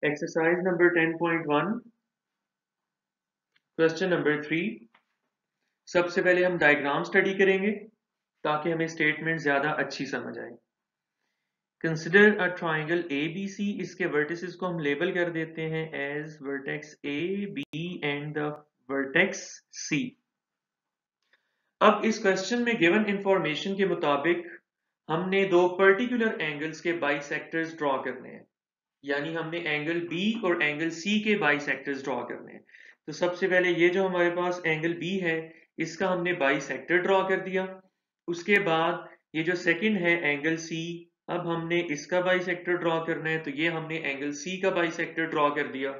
Exercise number 10.1, question number 3। सबसे पहले हम डायग्राम स्टडी करेंगे ताकि हमें स्टेटमेंट ज्यादा अच्छी समझ आए। कंसिडर अ ट्राइंगल ABC, इसके वर्टिसेस को हम लेबल कर देते हैं as vertex A, B and the vertex C। अब इस क्वेश्चन में गिवन इंफॉर्मेशन के मुताबिक हमने दो पर्टिकुलर एंगल्स के बाइसेक्टर्स ड्रॉ करने हैं, यानी हमने एंगल B और एंगल C के बाइसेक्टर्स ड्रॉ करने हैं। तो सबसे पहले ये जो हमारे पास एंगल B है इसका हमने बाइसेक्टर ड्रॉ कर दिया। उसके बाद ये जो सेकंड है एंगल C, अब हमने इसका बाइसेक्टर ड्रॉ करना है, तो ये हमने एंगल C का बाइसेक्टर ड्रॉ कर दिया।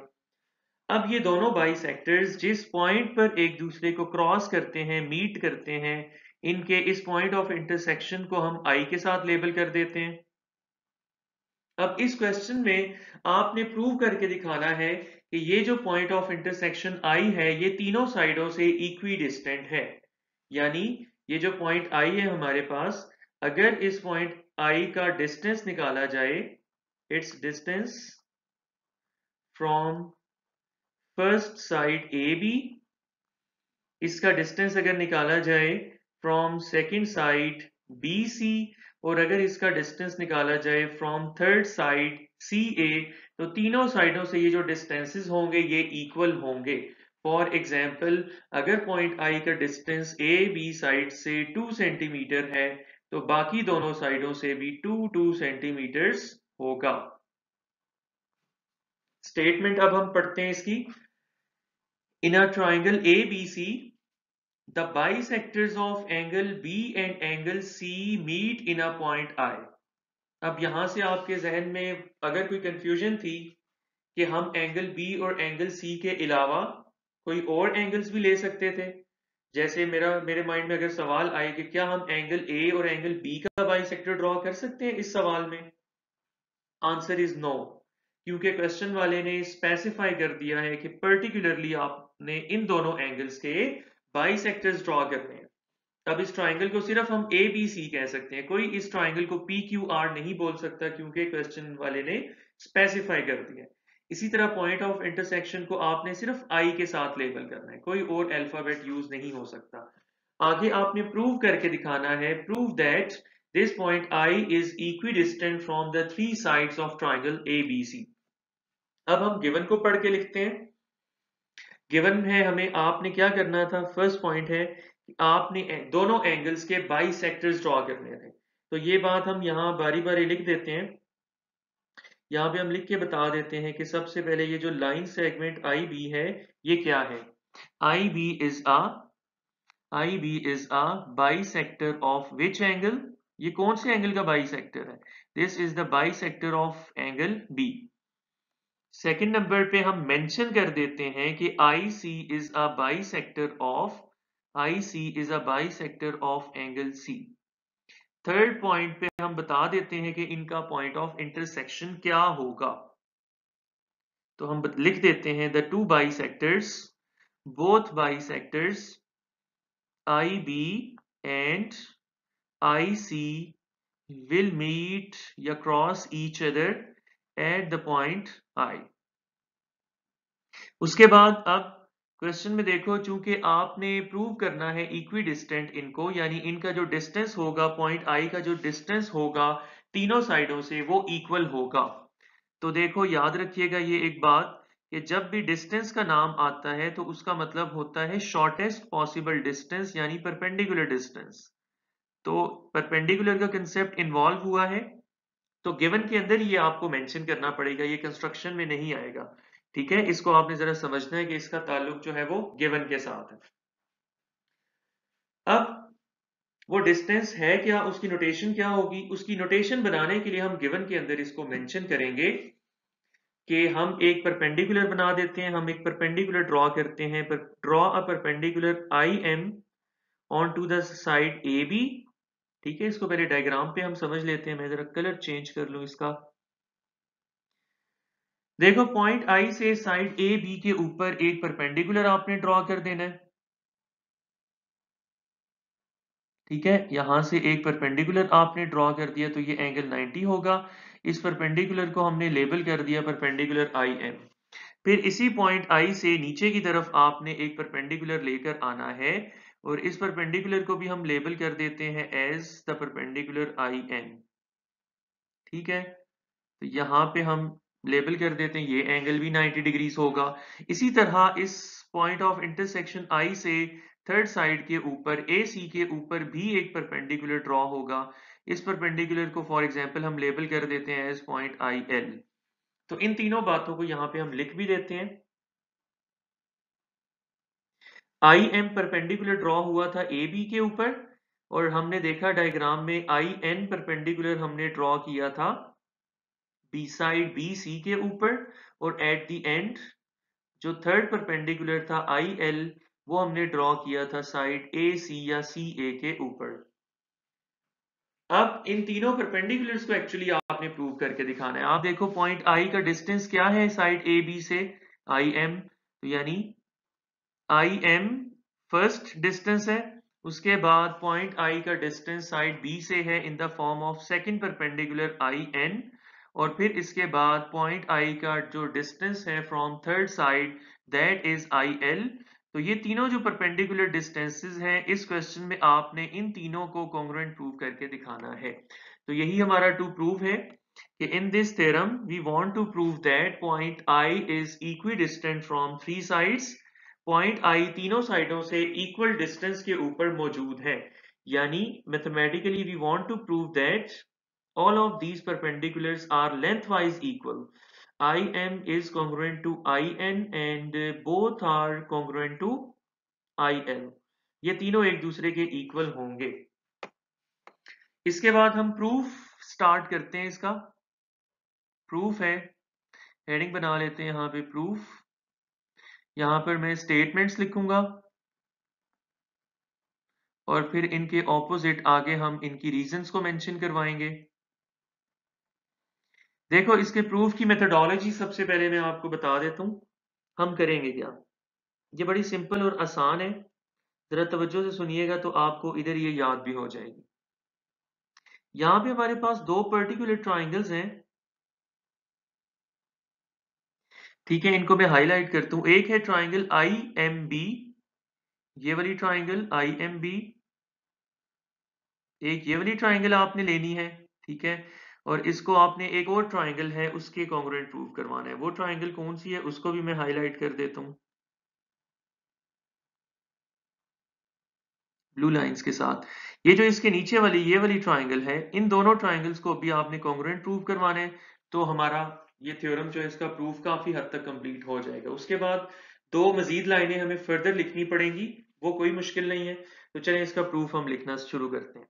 अब ये दोनों बाइसेक्टर्स जिस पॉइंट पर एक दूसरे को क्रॉस करते हैं, मीट करते हैं, इनके इस पॉइंट ऑफ इंटरसेक्शन को हम I के साथ लेबल कर देते हैं। अब इस क्वेश्चन में आपने प्रूव करके दिखाना है कि ये जो पॉइंट ऑफ इंटरसेक्शन I है ये तीनों साइडों से इक्वी डिस्टेंट है, यानी ये जो पॉइंट I है हमारे पास, अगर इस पॉइंट I का डिस्टेंस निकाला जाए, it's distance from first side AB, इसका डिस्टेंस अगर निकाला जाए फ्रॉम सेकंड साइड BC, और अगर इसका डिस्टेंस निकाला जाए फ्रॉम थर्ड साइड CA, तो तीनों साइडों से ये जो डिस्टेंसेस होंगे ये इक्वल होंगे। फॉर एग्जाम्पल, अगर पॉइंट I का डिस्टेंस AB साइड से 2 सेंटीमीटर है तो बाकी दोनों साइडों से भी 2 सेंटीमीटर्स होगा। स्टेटमेंट अब हम पढ़ते हैं इसकी। In a triangle ABC, the bisectors of angle B and angle C meet in a point I। अब यहां से आपके जहन में अगर कोई कंफ्यूजन थी कि हम एंगल B और एंगल C के अलावा कोई और एंगल्स भी ले सकते थे, जैसे मेरे माइंड में अगर सवाल आए कि क्या हम एंगल A और एंगल B का बाइसेक्टर ड्रॉ कर सकते हैं इस सवाल में, आंसर इज नो, क्योंकि क्वेश्चन वाले ने स्पेसिफाई कर दिया है कि पर्टिकुलरली आपने इन दोनों एंगल्स के बाइसेक्टर्स ड्रॉ करने हैं। अब इस ट्राइंगल को सिर्फ हम ABC कह सकते हैं, कोई इस ट्राइंगल को PQR नहीं बोल सकता क्योंकि क्वेश्चन वाले ने स्पेसिफाई कर दिया। इसी तरह पॉइंट ऑफ इंटरसेक्शन को आपने सिर्फ I के साथ लेबल करना है, कोई और अल्फाबेट यूज नहीं हो सकता। आगे आपने प्रूव करके दिखाना है, prove that this point I is equidistant from the three sides of triangle ABC। अब हम गिवन को पढ़ के लिखते हैं। गिवन है हमें, आपने क्या करना था, फर्स्ट पॉइंट है कि आपने दोनों एंगल्स के बाइसेक्टर्स ड्रॉ करने थे। तो ये बात हम यहाँ बारी बारी लिख देते हैं। यहाँ पे हम लिख के बता देते हैं कि सबसे पहले ये जो लाइन सेगमेंट IB है ये क्या है। IB is a bisector of which angle, ये कौन से एंगल का बाइसेक्टर है, this is the bisector of angle B। Second number पे हम मेंशन कर देते हैं कि IC is a bisector of angle C। Third point पे हम बता देते हैं कि इनका पॉइंट ऑफ इंटरसेक्शन क्या होगा, तो हम लिख देते हैं the two bisectors, both bisectors IB and IC will meet या cross each other at the point I। उसके बाद अब क्वेश्चन में देखो, चूंकि आपने प्रूव करना है इक्वी डिस्टेंट इनको, यानी इनका जो डिस्टेंस होगा, पॉइंट I का जो डिस्टेंस होगा तीनों साइडों से वो इक्वल होगा। तो देखो याद रखिएगा ये एक बात कि जब भी डिस्टेंस का नाम आता है तो उसका मतलब होता है शॉर्टेस्ट पॉसिबल डिस्टेंस, यानी परपेंडिकुलर डिस्टेंस। तो परपेंडिकुलर का कंसेप्ट इन्वॉल्व हुआ है, तो गिवन के अंदर ये आपको मेंशन करना पड़ेगा, ये कंस्ट्रक्शन में नहीं आएगा। ठीक है, इसको आपने जरा समझना है कि इसका ताल्लुक जो है वो गिवन के साथ है। अब वो डिस्टेंस है क्या, उसकी नोटेशन क्या होगी, उसकी नोटेशन बनाने के लिए हम गिवन के अंदर इसको मेंशन करेंगे कि हम एक परपेंडिकुलर बना देते हैं, हम एक परपेंडिकुलर ड्रॉ करते हैं, draw a perpendicular IM on to the side AB। ठीक है, इसको पहले डायग्राम पे हम समझ लेते हैं, मैं जरा कलर चेंज कर लूं इसका। देखो पॉइंट I से साइड AB के ऊपर एक परपेंडिकुलर आपने ड्रॉ कर देना है। ठीक है, यहां से एक परपेंडिकुलर आपने ड्रॉ कर दिया तो ये एंगल 90 होगा। इस परपेंडिकुलर को हमने लेबल कर दिया परपेंडिकुलर आई एम। फिर इसी पॉइंट आई से नीचे की तरफ आपने एक परपेंडिकुलर लेकर आना है और इस परपेंडिकुलर को भी हम लेबल कर देते हैं as the perpendicular I N. ठीक है, तो यहाँ पे हम लेबल कर देते हैं ये एंगल भी 90 डिग्रीज होगा। इसी तरह इस पॉइंट ऑफ इंटरसेक्शन आई से थर्ड साइड के ऊपर ए सी के ऊपर भी एक परपेंडिकुलर ड्रॉ होगा। इस परपेंडिकुलर को फॉर एग्जांपल हम लेबल कर देते हैं एज पॉइंट आई एल। तो इन तीनों बातों को यहाँ पे हम लिख भी देते हैं। आई एम परपेंडिकुलर ड्रॉ हुआ था ए बी के ऊपर और हमने देखा डायग्राम में आई एन परपेंडिकुलर हमने ड्रॉ किया था बी साइड बी सी के ऊपर और एट द एंड जो थर्ड परपेंडिकुलर था आई एल वो हमने ड्रॉ किया था साइड ए सी या सी ए के ऊपर। अब इन तीनों परपेंडिकुलर्स को एक्चुअली आपने प्रूव करके दिखाना है। आप देखो पॉइंट आई का डिस्टेंस क्या है साइड ए बी से, आई एम, तो यानी आई एम फर्स्ट डिस्टेंस है। उसके बाद पॉइंट आई का डिस्टेंस साइड बी से है in the form of second perpendicular I N. और फिर इसके बाद पॉइंट आई का जो डिस्टेंस है from third side that is I L. तो ये तीनों जो परपेंडिकुलर डिस्टेंसेस हैं इस क्वेश्चन में आपने इन तीनों को कॉन्ग्रुएंट प्रूव करके दिखाना है। तो यही हमारा टू प्रूव है कि in this theorem we want to prove that point I is equidistant from three sides. Point I तीनों साइडों से इक्वल डिस्टेंस के ऊपर मौजूद है। यानी mathematically we want to prove that all of these perpendiculars are lengthwise equal. IM is congruent to IN and both are congruent to IL. ये तीनों एक दूसरे के इक्वल होंगे। इसके बाद हम प्रूफ स्टार्ट करते हैं। इसका प्रूफ है, हेडिंग बना लेते हैं यहाँ पे प्रूफ। यहाँ पर मैं स्टेटमेंट्स लिखूंगा और फिर इनके ऑपोजिट आगे हम इनकी रीजंस को मेंशन करवाएंगे। देखो इसके प्रूफ की मेथोडोलॉजी सबसे पहले मैं आपको बता देता हूं हम करेंगे क्या। ये बड़ी सिंपल और आसान है, जरा तवज्जो से सुनिएगा तो आपको इधर ये याद भी हो जाएगी। यहाँ पे हमारे पास दो पर्टिकुलर ट्राइंगल्स हैं। ठीक है, इनको मैं हाईलाइट करता हूं। एक है ट्राइंगल आई एम बी, ये वाली ट्राइंगल आई एम बी। एक ये वाली ट्राइंगल आपने लेनी है, ठीक है, और इसको आपने एक और ट्राइंगल है उसके कॉन्ग्रुएंट प्रूव करवाना है। वो ट्राइंगल कौन सी है उसको भी मैं हाईलाइट कर देता हूँ ब्लू लाइंस के साथ। ये जो इसके नीचे वाली ये वाली ट्राइंगल है, इन दोनों ट्राइंगल्स को भी आपने कॉन्ग्रुएंट प्रूव करवाना है। तो हमारा ये थ्योरम जो है इसका प्रूफ काफी हद तक कंप्लीट हो जाएगा। उसके बाद दो मजीद लाइनें हमें फर्दर लिखनी पड़ेंगी, वो कोई मुश्किल नहीं है। तो चलें इसका प्रूफ हम लिखना शुरू करते हैं।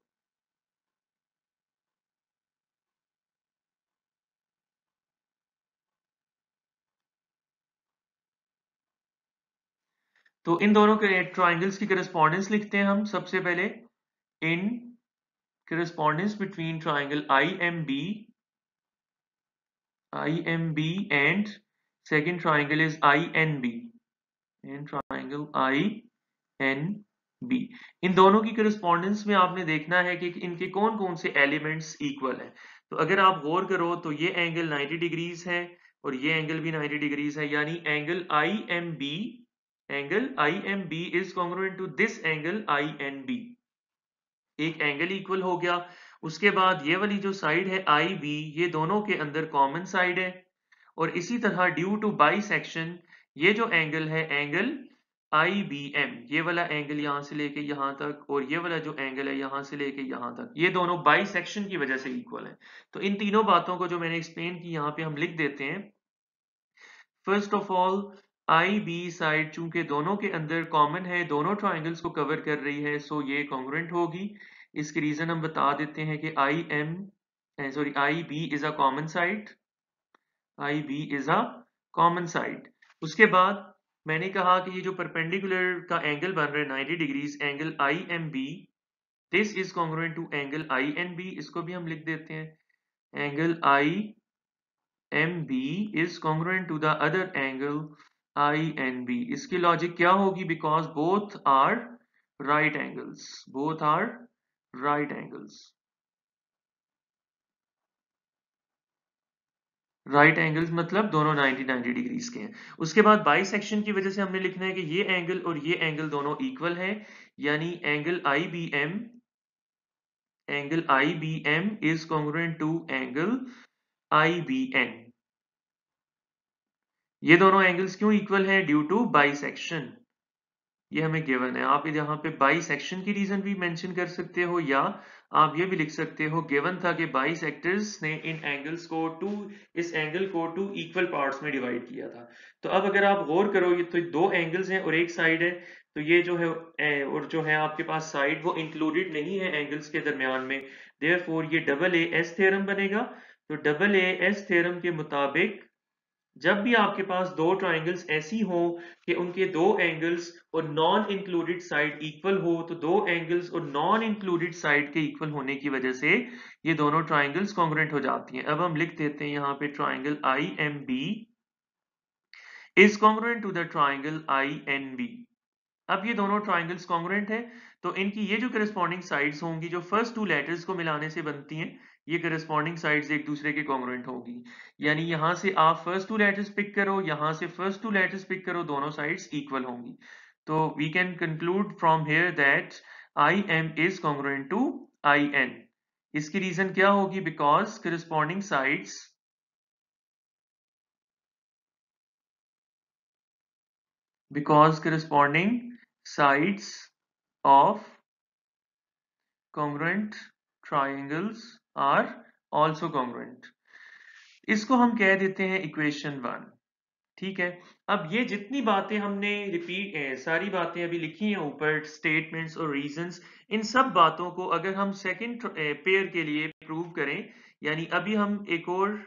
तो इन दोनों के ट्राइंगल्स की करस्पॉन्डेंस लिखते हैं हम सबसे पहले। In correspondence between triangle IMB and second triangle is INB and triangle INB। इन दोनों की करस्पॉन्डेंस में आपने देखना है कि इनके कौन कौन से एलिमेंट्स इक्वल हैं। तो अगर आप गौर करो तो ये एंगल 90 डिग्रीज है और ये एंगल भी 90 डिग्रीज है, यानी angle IMB is congruent to this angle INB। एक एंगल इक्वल हो गया। उसके बाद ये वाली जो साइड है IB, ये दोनों के अंदर कॉमन साइड है। और इसी तरह ड्यू टू बाइसेक्शन ये जो एंगल है एंगल IBM, ये वाला एंगल यहां से लेके यहां तक और ये वाला जो एंगल है यहां से लेके यहां तक, ये दोनों बाइसेक्शन की वजह से इक्वल है। तो इन तीनों बातों को जो मैंने एक्सप्लेन की यहाँ पे हम लिख देते हैं। First of all IB side चूंकि दोनों के अंदर कॉमन है, दोनों ट्राइंगल्स को कवर कर रही है, सो ये कॉन्ग्रुएंट होगी। इसकी रीजन हम बता देते हैं कि IB is a common side. IB is a common side। उसके बाद मैंने कहा कि ये जो परपेंडिकुलर का एंगल बन रहा है 90 degrees, angle IMB, this is congruent to angle INB। इसको भी हम लिख देते हैं angle IMB is congruent to the other angle INB। इसकी लॉजिक क्या होगी, because both are right angles, both are right angles. Right angles मतलब दोनों 90 डिग्रीज के हैं। उसके बाद बाई सेक्शन की वजह से हमने लिखना है कि ये एंगल और ये एंगल दोनों इक्वल है, यानी angle I B M is congruent to angle I B N. ये दोनों एंगल्स क्यों इक्वल है? Due to bisection. ये हमें गिवन है। आप यहाँ पे बाई सेक्शन की रीजन भी मेंशन कर सकते हो, या आप ये भी लिख सकते हो गिवन था कि बाई सेक्टर्स ने इन एंगल्स को इस एंगल को टू इक्वल पार्ट्स में डिवाइड किया था। तो अब अगर आप गौर करो, ये तो दो एंगल्स हैं और एक साइड है, तो ये जो है और जो है आपके पास साइड वो इंक्लूडेड नहीं है एंगल्स के दरमियान में। देयरफॉर ये डबल ए एस थ्योरम बनेगा। तो डबल ए एस थ्योरम के मुताबिक जब भी आपके पास दो ट्राइंगल्स ऐसी हो कि उनके दो एंगल्स और नॉन इंक्लूडेड साइड इक्वल हो, तो दो एंगल्स और नॉन इंक्लूडेड साइड के इक्वल होने की वजह से ये दोनों ट्राइंगल्स कॉन्ग्रुएंट हो जाती हैं। अब हम लिख देते हैं यहाँ पे triangle I M B is congruent to the triangle I N B. अब ये दोनों ट्राइंगल्स कॉन्ग्रुएंट है, तो इनकी ये जो करस्पॉन्डिंग साइड्स होंगी जो फर्स्ट टू लेटर्स को मिलाने से बनती हैं, ये करस्पॉन्डिंग साइड्स एक दूसरे के कॉन्ग्रुएंट होगी। यानी यहां से आप फर्स्ट टू लेटर्स पिक करो, यहां से फर्स्ट टू लेटर्स पिक करो, दोनों साइड्स इक्वल होंगी। तो we can conclude from here that I M is congruent to I N. इसकी रीजन क्या होगी? Because corresponding sides of congruent triangles are also congruent। इसको हम कह देते हैं इक्वेशन 1। ठीक है। अब ये जितनी बातें हमने सारी बातें अभी लिखी हैं ऊपर, स्टेटमेंट्स और रीजंस, इन सब बातों को अगर हम सेकंड पेयर के लिए प्रूव करें, यानी अभी हम एक और,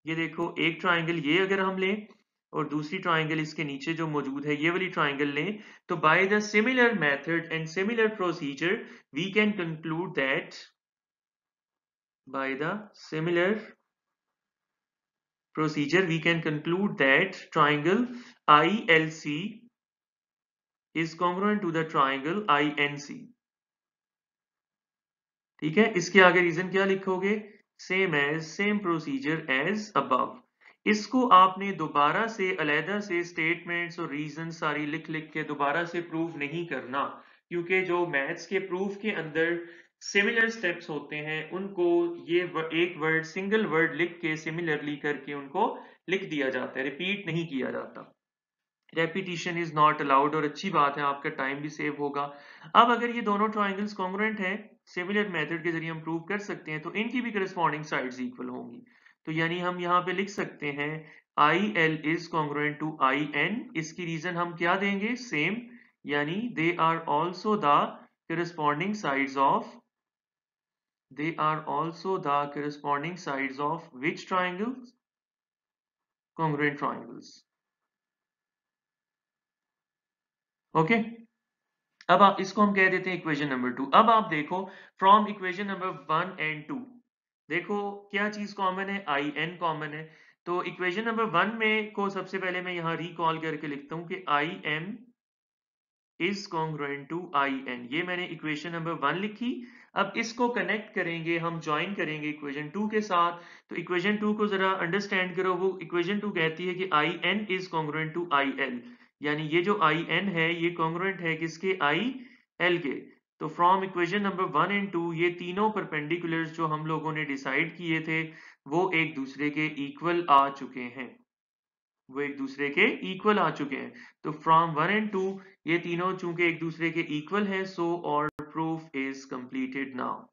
ये देखो एक ट्राइंगल ये अगर हम लें और दूसरी ट्राइंगल इसके नीचे जो मौजूद है ये वाली ट्राइंगल लें, तो by the similar method and similar procedure we can conclude that by the similar procedure we can conclude that triangle ILC is congruent to the triangle INC। ठीक है। इसके आगे रीजन क्या लिखोगे? Same procedure as above. इसको आपने दोबारा से अलहदा से स्टेटमेंट्स और रीजन सारी लिख लिख के दोबारा से प्रूव नहीं करना, क्योंकि जो मैथ्स के प्रूफ के अंदर सिमिलर स्टेप्स होते हैं उनको ये एक वर्ड सिंगल वर्ड लिख के सिमिलरली करके उनको लिख दिया जाता है, रिपीट नहीं किया जाता। रेपिटिशन इज नॉट अलाउड, और अच्छी बात है, आपका टाइम भी सेव होगा। अब अगर ये दोनों ट्राइंगल्स कॉन्ग्रुएंट हैं, सिमिलर मेथड के जरिए हम प्रूव कर सकते हैं, तो इनकी भी करस्पॉन्डिंग साइड्स इक्वल होंगी। तो यानी हम यहाँ पे लिख सकते हैं I L is congruent to I N. इसकी रीजन हम क्या देंगे? सेम, यानी they are also the corresponding sides of which triangles? Congruent triangles। Okay. अब आप इसको हम कह देते हैं इक्वेशन नंबर 2। अब आप देखो फ्रॉम इक्वेशन नंबर 1 एंड 2, देखो क्या चीज कॉमन है? आई एन कॉमन है। तो इक्वेशन नंबर 1 में को सबसे पहले मैं यहां रिकॉल करके लिखता हूं कि I M is congruent to I N. ये मैंने इक्वेशन नंबर 1 लिखी। अब इसको कनेक्ट करेंगे, हम ज्वाइन करेंगे इक्वेशन 2 के साथ। तो इक्वेशन 2 को जरा अंडरस्टैंड करो। वो इक्वेशन 2 कहती है कि I N is congruent to I L, यानी ये जो आई एन है ये कॉन्ग्रुएंट है किसके? आई एल के। तो फ्रॉम इक्वेशन नंबर 1 एंड 2 ये तीनों परपेंडिकुलर्स जो हम लोगों ने डिसाइड किए थे वो एक दूसरे के इक्वल आ चुके हैं, तो फ्रॉम 1 एंड 2 ये तीनों चूंकि एक दूसरे के इक्वल हैं, सो और प्रूफ इज कंप्लीटेड नाउ।